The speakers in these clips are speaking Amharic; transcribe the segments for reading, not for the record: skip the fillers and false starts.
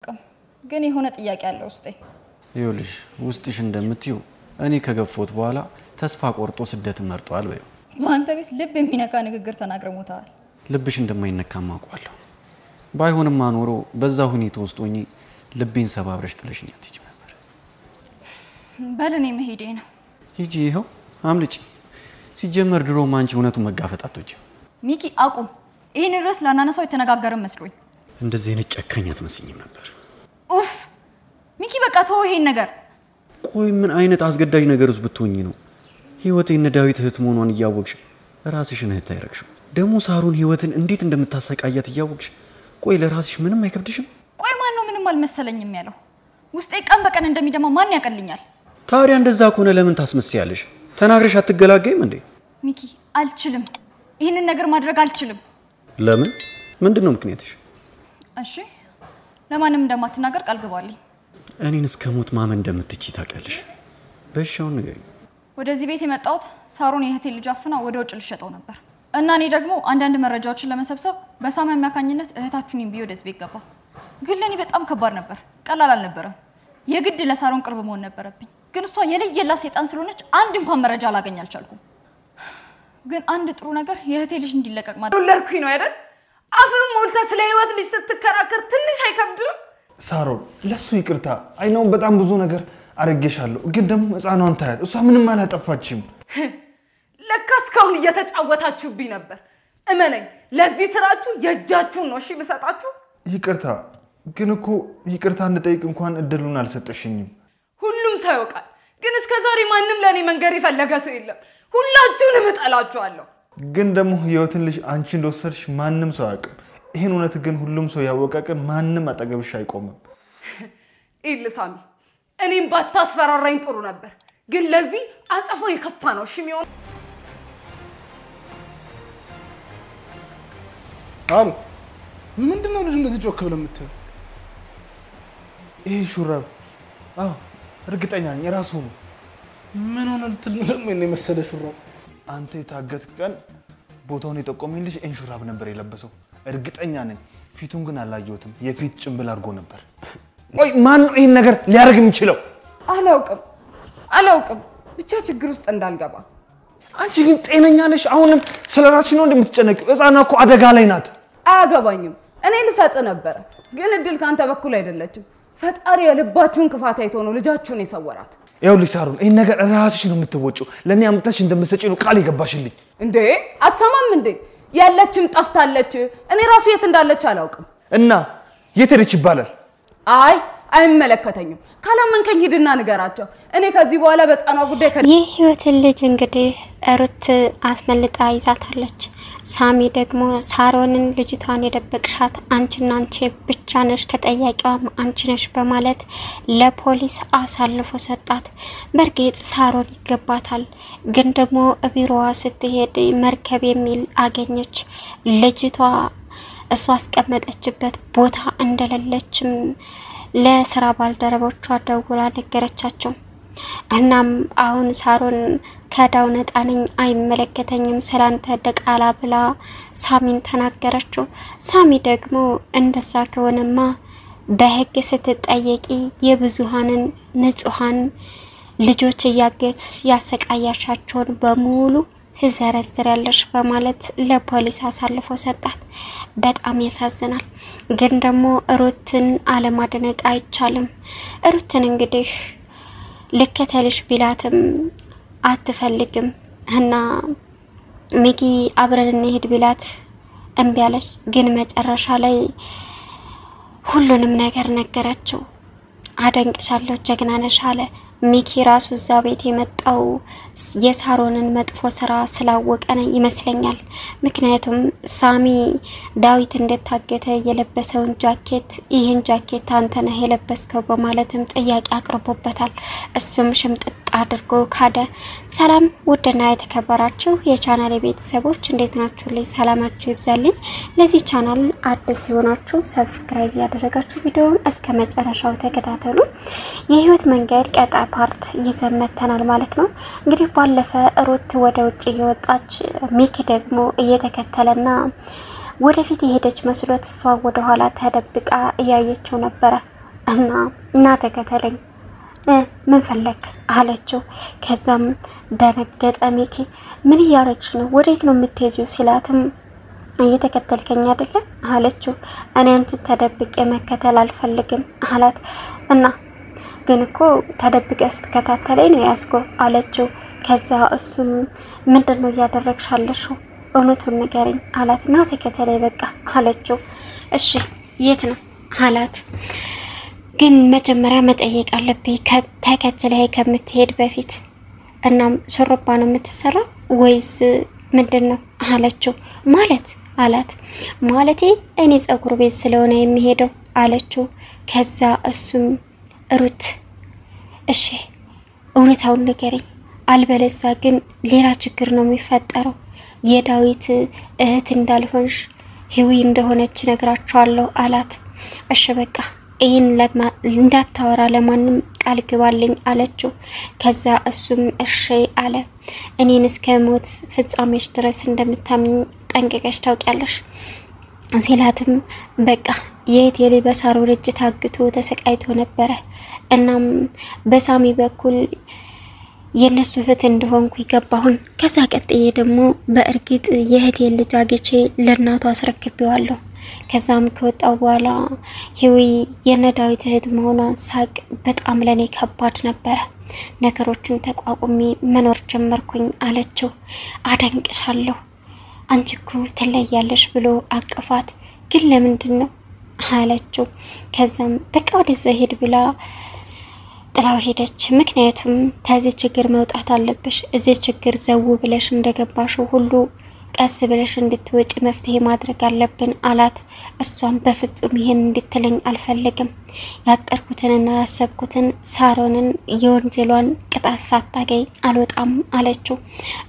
አላውቅም ግን የሆነ ጥያቄ አለ ውስጤ ይኸውልሽ ውስጥሽ እንደምትዩ እኔ ከገፎት በኋላ ተስፋ ቆርጦ ስደት መርጧል ወይ በአንተ ቤት ልብ የሚነካ ንግግር ተናግረሞታል ልብሽ እንደማይነካ ማውቃለሁ ባይሆንም አኖሮ በዛ ሁኔታ ውስጥ ሆኜ ልቤን ሰባብረሽ ጥለሽኝ አትጂ ነበር በለኔ መሄዴ ነው ሂጂ ይኸው አምልጪ ሲጀመር ድሮ ማንቺ እውነቱን መጋፈጣቶች ሚኪ አቁም ይሄን ርዕስ ላናነሳው የተነጋገረን መስሎኝ እንደዚህ አይነት ጨካኝ አትመስኝም ነበር ኡፍ ሚኪ በቃ ተው ይሄን ነገር ቆይ ምን አይነት አስገዳጅ ነገርስ ብትሆኚ ነው ህይወቴ እነ ዳዊት እህት መሆኗን እያወቅሽ ራስሽን እህት አይረክሽም ደሞ ሳሩን ህይወትን እንዴት እንደምታሰቃያት እያወቅሽ ቆይ ለራስሽ ምንም አይከብድሽም ቆይ ማን ነው ምንም አልመሰለኝም ያለው ውስጤ ቀን በቀን እንደሚደማ ማን ያቀልኛል ታዲያ እንደዛ ከሆነ ለምን ታስመስያለሽ ተናግረሽ አትገላገይም እንዴ ሚኪ አልችልም ይሄንን ነገር ማድረግ አልችልም ለምን ምንድነው ምክንያትሽ እሺ ለማንም እንደማትናገር ቃል ግባልኝ እኔን እስከሞት ማመን እንደምትችይ ታውቂያለሽ በሻው ነገር ወደዚህ ቤት የመጣሁት ሳሩን የህቴ ልጅ አፍና ወደ ውጭ ልሸጠው ነበር እና እኔ ደግሞ አንዳንድ መረጃዎችን ለመሰብሰብ በሳማ የሚያካኝነት እህታችሁን ቢወደት ወደዚህ ቤት ገባ ግን ለኔ በጣም ከባድ ነበር ቀላል አልነበረም የግድ ለሳሩን ቅርብ መሆን ነበረብኝ ግን እሷ የለየላት ሰይጣን ስለሆነች አንድ እንኳን መረጃ ላገኝ አልቻልኩም ግን አንድ ጥሩ ነገር የህቴ ልጅ እንዲለቀቅ ማለት ለርኩኝ ነው አይደል አፍም ሞልታ ስለ ህይወት ልጅ ስትከራከር ትንሽ አይከብድም ሳሮን ለሱ ይቅርታ አይነው በጣም ብዙ ነገር አረጋሻለሁ ግን ደሞ ህፃኗን ታያት እሷ ምንም አላጠፋችም ለካስ ካሁን እየተጫወታችሁብኝ ነበር እመነኝ ለዚህ ስራችሁ የእጃችሁን ነው እሺ ልሰጣችሁ ይቅርታ ግን እኮ ይቅርታ እንጠይቅ እንኳን እድሉን አልሰጠሽኝም ሁሉም ሰው ያውቃል ግን እስከዛሬ ማንንም ለኔ መንገር ይፈልጋ ሰው የለም ሁላችሁንም እጠላችኋለሁ ግን ደሞ ህይወትን ልጅ አንቺ እንደወሰድሽ ማንንም ሰው ያውቃል ይሄን እውነት ግን ሁሉም ሰው ያወቀቀን ማንንም አጠገብሽ አይቆምም ኢልሳሚ እኔም ባታስፈራራኝ ጥሩ ነበር ግን ለዚህ አጽፋው የከፋ ነው እሺ ሚሆን አሉ ምንድነው ልጅ እንደዚህ ጮክ ብለ የምትል ይሄ ሹራብ እርግጠኛ ነኝ ራሱ ነው ምን ሆነ ልትል ነው ደግሞ እኔ መሰለ ሹራብ አንተ የታገትክ ቀን ቦታውን የጠቆመኝ ልጅ ይሄን ሹራብ ነበር የለበሰው እርግጠኛ ነኝ ፊቱን ግን አላየሁትም የፊት ጭንብል አድርጎ ነበር ቆይ ማን ነው ይሄን ነገር ሊያርግ የሚችለው አላውቅም ብቻ ችግር ውስጥ እንዳልገባ አንቺ ግን ጤነኛ ነሽ አሁንም ስለራስሽ ነው እንደምትጨነቂው ህፃኗ እኮ አደጋ ላይ ናት አያገባኝም እኔ ልሰጥ ነበር ግን እድል ካንተ በኩል አይደለችም ፈጣሪ የልባችሁን ክፋት አይቶ ነው ልጃችሁን የሰወራት ይኸውልሽ ሳሩን ይሄን ነገር ራስሽ ነው የምትወጪው ለኔ አምጥተሽ እንደምትሰጪ ነው ቃል ይገባሽልኝ እንዴ አትሰማም እንዴ ያለችም ጠፍታለች እኔ ራሱ የት እንዳለች አላውቅም እና የት ሄደች ይባላል አይ አይመለከተኝም ካላመንከኝ ሂድና ንገራቸው እኔ ከዚህ በኋላ በጣና ጉዳይ የህይወት ልጅ እንግዲህ ሩት አስመልጣ ይዛታለች ሳሚ ደግሞ ሳሮንን ልጅቷን የደበቅሻት አንቺና አንቺ ብቻ ነሽ ተጠያቂዋም አንቺ ነሽ በማለት ለፖሊስ አሳልፎ ሰጣት በርግጥ ሳሮን ይገባታል ግን ደግሞ ቢሮዋ ስትሄድ መርከብ የሚል አገኘች ልጅቷ እሷ አስቀመጠችበት ቦታ እንደሌለችም ለስራ ባልደረቦቿ ደውላ ነገረቻቸው እናም አሁን ሳሮን ከዳው ነጣነኝ አይመለከተኝም ስላንተ ደቃላ ብላ ሳሚን ተናገረችው ሳሚ ደግሞ እንደዛ ከሆነማ በህግ ስትጠየቂ የብዙሃንን ንጹሃን ልጆች ያገት ያሰቃያሻቸውን በሙሉ ትዘረዝራለሽ በማለት ለፖሊስ አሳልፎ ሰጣት በጣም ያሳዝናል ግን ደግሞ ሩትን አለማድነቅ አይቻልም ሩትን እንግዲህ ለከተልሽ ቢላትም አትፈልግም እና ሚኪ አብረን እንሄድ ቢላት እምቢ አለች ግን መጨረሻ ላይ ሁሉንም ነገር ነገረችው አደንቅሻለሁ ጀግና ነሽ አለ ሚኪ ራሱ እዛ ቤት የመጣው የሳሮንን መጥፎ ስራ ስላወቀነ ይመስለኛል ምክንያቱም ሳሚ ዳዊት እንደታገተ የለበሰውን ጃኬት ይሄን ጃኬት አንተ ነህ የለበስከው በማለትም ጥያቄ አቅርቦበታል እሱም ሽምጥጥ አድርጎ ካደ ሰላም ውድና የተከበራችሁ የቻናሌ ቤተሰቦች እንዴት ናችሁ ላይ ሰላማችሁ ይብዛልኝ ለዚህ ቻናል አዲስ ሆናችሁ ሰብስክራይብ ያደረጋችሁ ቪዲዮውን እስከ መጨረሻው ተከታተሉ የህይወት መንገድ ቀጣ ፓርት ይዘመተናል ማለት ነው እንግዲህ ባለፈ ሩት ወደ ውጭ እየወጣች ሚኪ ደግሞ እየተከተለና ወደፊት የሄደች መስሎት እሷ ወደ ኋላ ተደብቃ ያየችው ነበር እና ተከተለኝ ምን ፈለክ አለችው። ከዛም ደነገጠ ሚኪ። ምን እያረግሽ ነው? ወዴት ነው የምትሄጂው ሲላትም እየተከተልከኝ አይደለ አለችው። እኔ አንቺን ተደብቄ መከተል አልፈልግም አላት። እና ግን እኮ ተደብቄ ስትከታተለኝ ነው ያስጎ አለችው። ከዛ እሱም ምንድነው እያደረግሻለሽው? እውነቱን ንገሪኝ አላት። እና ተከተለኝ በቃ አለችው። እሺ የት ነው አላት። ግን መጀመሪያ መጠየቅ አለብኝ ተከትለህ ከምትሄድ በፊት። እናም ሹሩባ ነው የምትሰራው ወይስ ምንድነው አለችው። ማለት አላት። ማለቴ እኔ ጸጉር ቤት ስለሆነ የሚሄደው አለችው። ከዛ እሱም ሩት እሺ እውነታውን ንገሪኝ አልበለዛ ግን ሌላ ችግር ነው የሚፈጠረው። የዳዊት እህት እንዳልሆንሽ ህዊ እንደሆነች ነግራቸዋለሁ አላት። እሺ በቃ ይሄን እንዳታወራ ለማንም ቃል ግባልኝ አለችው። ከዛ እሱም እሺ አለ። እኔን እስከ ሞት ፍጻሜሽ ድረስ እንደምታምኝ ጠንቅቀሽ ታውቂያለሽ ሲላትም በቃ የቴሌ በሳሩ ልጅ ታግቶ ተሰቃይቶ ነበረ። እናም በሳሚ በኩል የነሱ ፍት እንደሆንኩ ይገባሁን። ከዛ ቀጥዬ ደግሞ በእርግጥ የህቴን ልጅ አግቼ ለእናቷ አስረክቤዋለሁ። ከዛም ከወጣው በኋላ ህዊ የነዳዊት እህት መሆኗን ሳቅ በጣም ለኔ ከባድ ነበረ። ነገሮችን ተቋቁሜ መኖር ጀመርኩኝ አለችው። አደንቅሻለሁ አንቺ እኮ ትለያለሽ ብሎ አቀፋት። ግን ለምንድን ነው አለችው። ከዛም በቃ ወደዛ ሄድ ብላ ጥላው ሄደች። ምክንያቱም ከዚህ ችግር መውጣት አለብሽ። እዚህ ችግር ዘው ብለሽ እንደገባሽው ሁሉ ቀስ ብለሽ እንድትወጪ መፍትሄ ማድረግ አለብን አላት። እሷም በፍጹም ይሄን እንድትለኝ አልፈልግም። ያቀርኩትንና ያሰብኩትን ሳሮንን የወንጀሏን ቅጣት ሳታገኝ አልወጣም አለችው።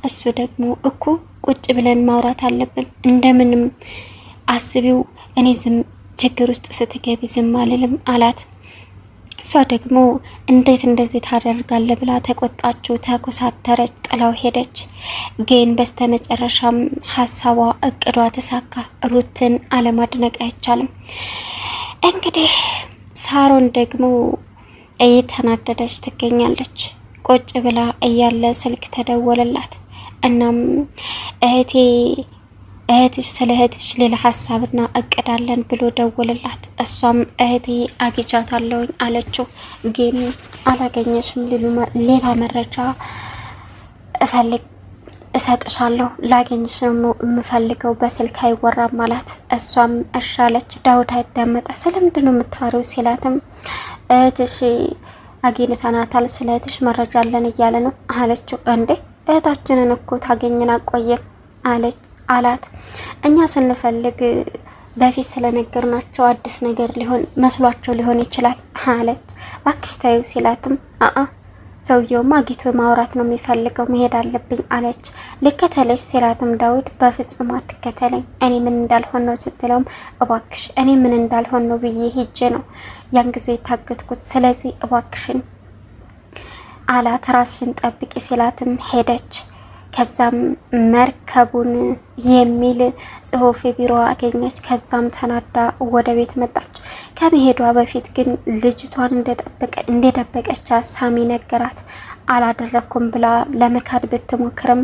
እሱ ደግሞ እኮ ቁጭ ብለን ማውራት አለብን እንደምንም አስቢው እኔ ዝም ችግር ውስጥ ስትገቢ ዝም አልልም አላት። እሷ ደግሞ እንዴት እንደዚህ ታደርጋለህ ብላ ተቆጣችው። ተኮሳተረች፣ ጥላው ሄደች። ግን በስተመጨረሻም ሐሳቧ እቅዷ ተሳካ። ሩትን አለማድነቅ አይቻልም። እንግዲህ ሳሮን ደግሞ እየተናደደች ትገኛለች። ቁጭ ብላ እያለ ስልክ ተደወለላት። እናም እህትሽ ስለ እህትሽ ሌላ ሐሳብና እቅዳለን ብሎ ደወለላት። እሷም እህቴ አግቻታለሁ አለችው። ግን አላገኘሽም ሌላ መረጃ እሰጥሻለሁ ላገኝሽ ነው የምፈልገው በስልክ አይወራም ማለት። እሷም እሻለች። ዳውድ አይዳመጣ ስለምንድነው የምታወሪው ሲላትም እህትሽ አግኝተናታል ስለ እህትሽ መረጃ አለን እያለ ነው አለችው። እንዴ እህታችንን እኮ ታገኝና ቆየን አላት። እኛ ስንፈልግ በፊት ስለነገርናቸው አዲስ ነገር ሊሆን መስሏቸው ሊሆን ይችላል አለች። ባክሽ ታዩ ሲላትም ሰውየውማ አግኝቶ ማውራት ነው የሚፈልገው መሄድ አለብኝ አለች። ልከተለሽ ሲላትም ዳዊት በፍጹም አትከተለኝ እኔ ምን እንዳልሆን ነው ስትለውም እባክሽ እኔ ምን እንዳልሆን ነው ብዬ ሄጄ ነው ያን ጊዜ ታገትኩት ስለዚህ እባክሽን አላት። ራስሽን ጠብቂ ሲላትም ሄደች። ከዛም መርከቡን የሚል ጽሁፍ ቢሮ አገኘች። ከዛም ተናዳ ወደ ቤት መጣች። ከመሄዷ በፊት ግን ልጅቷን እንደደበቀች ሳሚ ነገራት። አላደረኩም ብላ ለመካድ ብትሞክርም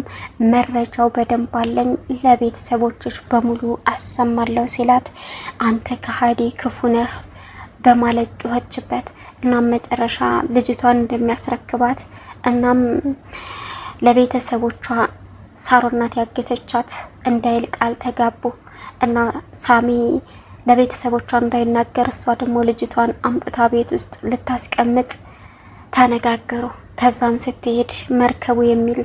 መረጃው በደንብ አለኝ ለቤተሰቦችሽ በሙሉ አሰማለሁ ሲላት አንተ ከሃዲ ክፉ ነህ በማለት ጮኸችበት። እናም መጨረሻ ልጅቷን እንደሚያስረክባት እናም ለቤተሰቦቿ ሳሮናት ያገተቻት እንዳይል ቃል ተጋቡ እና ሳሚ ለቤተሰቦቿ እንዳይናገር እሷ ደግሞ ልጅቷን አምጥታ ቤት ውስጥ ልታስቀምጥ ተነጋገሩ። ከዛም ስትሄድ መርከቡ የሚል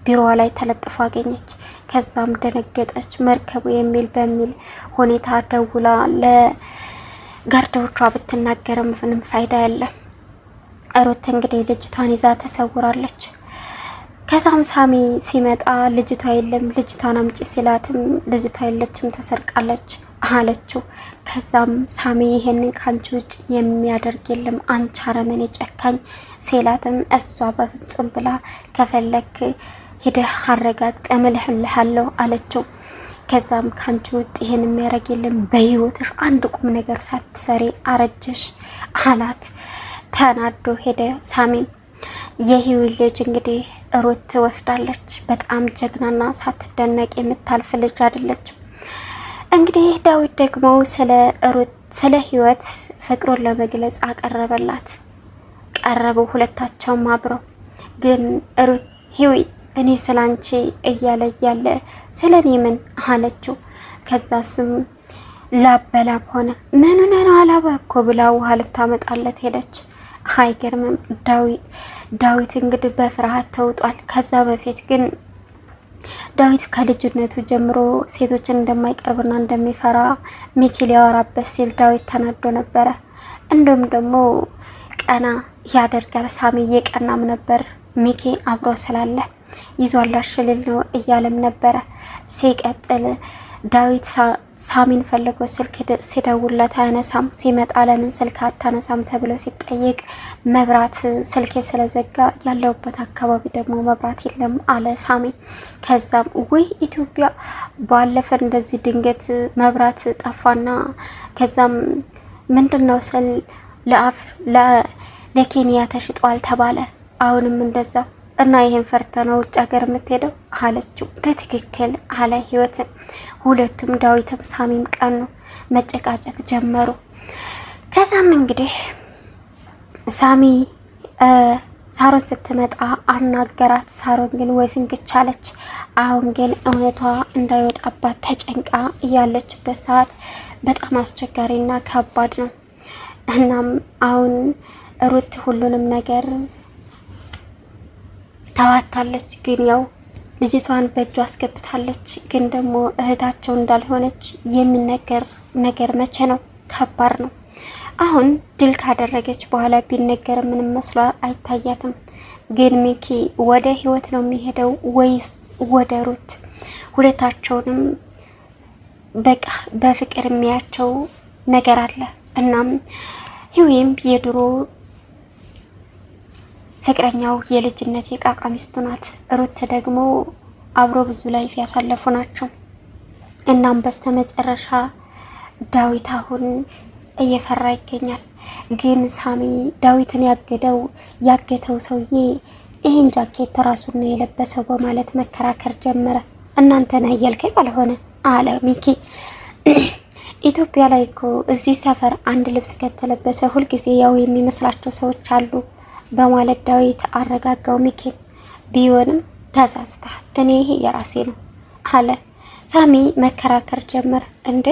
ቢሮዋ ላይ ተለጥፎ አገኘች። ከዛም ደነገጠች። መርከቡ የሚል በሚል ሁኔታ ደውላ ለጋርዶቿ ብትናገርም ምንም ፋይዳ የለም። ሩት እንግዲህ ልጅቷን ይዛ ተሰውራለች። ከዛም ሳሚ ሲመጣ ልጅቷ የለም ልጅቷን አምጪ ሲላትም ልጅቷ የለችም ተሰርቃለች አለችው። ከዛም ሳሚ ይሄንን ካንቺ ውጭ የሚያደርግ የለም አንቺ አረመኔ ጨካኝ ሲላትም እሷ በፍጹም ብላ ከፈለክ ሄደህ አረጋግጥ እምልህልሃለሁ አለችው። ከዛም ካንቺ ውጥ ይሄን የሚያረግ የለም በህይወትሽ አንድ ቁም ነገር ሳትሰሪ አረጀሽ አላት። ተናዶ ሄደ ሳሚን። የህይወት ልጅ እንግዲህ ሩት ወስዳለች። በጣም ጀግናና ሳትደነቅ የምታልፍ ልጅ አይደለችም። እንግዲህ ዳዊት ደግሞ ስለ ህይወት ፍቅሩን ለመግለጽ አቀረበላት። ቀረቡ ሁለታቸውም አብረው። ግን ሩት ህይወት እኔ ስላንቺ እያለ ስለኔ ምን አለችው። ከዛሱም ላበላብ ሆነ። ምን ነው አላባኮ ብላ ውሃ ልታመጣለት ሄደች። አይገርምም። ዳዊት እንግዲህ በፍርሃት ተውጧል። ከዛ በፊት ግን ዳዊት ከልጅነቱ ጀምሮ ሴቶችን እንደማይቀርብና እንደሚፈራ ሚኪ ሊያወራበት ሲል ዳዊት ተናዶ ነበረ። እንደውም ደግሞ ቀና ያደርጋል። ሳሚ እየቀናም ነበር። ሚኪ አብሮ ስላለ ይዟላሽልል ነው እያለም ነበረ። ሲቀጥል ዳዊት ሳሚን ፈልጎ ስልክ ሲደውልለት አያነሳም። ሲመጣ ለምን ስልክ አታነሳም ተብሎ ሲጠየቅ መብራት ስልክ ስለዘጋ ያለውበት አካባቢ ደግሞ መብራት የለም አለ ሳሚ። ከዛም ወይ ኢትዮጵያ ባለፈ እንደዚህ ድንገት መብራት ጠፋና ከዛም ምንድነው ስል ለኬንያ ተሽጧል ተባለ። አሁንም እንደዛው እና ይሄን ፈርተነው ውጭ ሀገር የምትሄደው አለችው። በትክክል አለ ህይወት። ሁለቱም ዳዊትም ሳሚም ቀኑ መጨቃጨቅ ጀመሩ። ከዛም እንግዲህ ሳሚ ሳሮን ስትመጣ አናገራት። ሳሮን ግን ወይ ፍንክች አለች። አሁን ግን እውነቷ እንዳይወጣባት ተጨንቃ ያለችበት ሰዓት በጣም አስቸጋሪና ከባድ ነው። እናም አሁን ሩት ሁሉንም ነገር ታዋታለች። ግን ያው ልጅቷን በእጇ አስገብታለች። ግን ደግሞ እህታቸው እንዳልሆነች የሚነገር ነገር መቼ ነው? ከባድ ነው። አሁን ድል ካደረገች በኋላ ቢነገር ምንም መስሎ አይታያትም። ግን ሚኪ ወደ ህይወት ነው የሚሄደው ወይስ ወደ ሩት? ሁለታቸውንም በቃ በፍቅር የሚያቸው ነገር አለ። እናም ህይወም የድሮ ፍቅረኛው የልጅነት የቃቃ ሚስቱ ናት። ሩት ደግሞ አብሮ ብዙ ላይፍ ያሳለፉ ናቸው። እናም በስተመጨረሻ ዳዊት አሁን እየፈራ ይገኛል። ግን ሳሚ ዳዊትን ያገተው ሰውዬ ይሄን ጃኬት ራሱን ነው የለበሰው በማለት መከራከር ጀመረ። እናንተ ነው ያልከኝ ባልሆነ አለ ሚኪ። ኢትዮጵያ ላይ እኮ እዚህ ሰፈር አንድ ልብስ ከተለበሰ ሁሉ ጊዜ ያው የሚመስላቸው ሰዎች አሉ በማለት ዳዊት አረጋጋው። ሚኪ ቢሆንም ተሳስተሃል፣ እኔ ይሄ የራሴ ነው አለ። ሳሚ መከራከር ጀመረ። እንዴ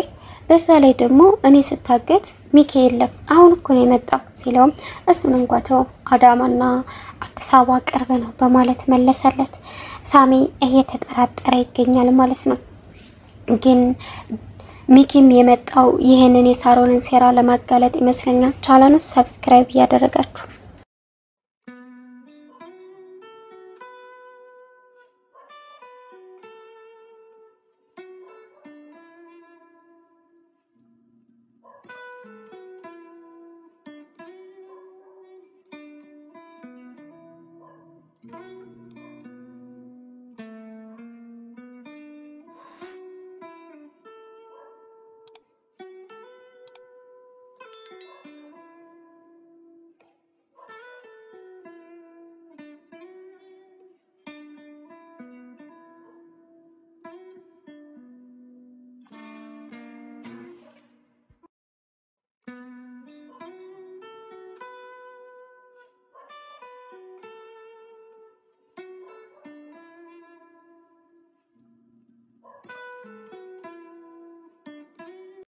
በዛ ላይ ደግሞ እኔ ስታገት ሚኪ የለም አሁን እኮ ነው የመጣው ሲለውም እሱን እንኳን ተው አዳማና አዲስ አበባ ቅርብ ነው በማለት መለሰለት። ሳሚ እየተጠራጠረ ይገኛል ማለት ነው። ግን ሚኪም የመጣው ይሄንን የሳሮንን ሴራ ለማጋለጥ ይመስለኛል። ቻናሉን ሰብስክራይብ ያደረጋችሁ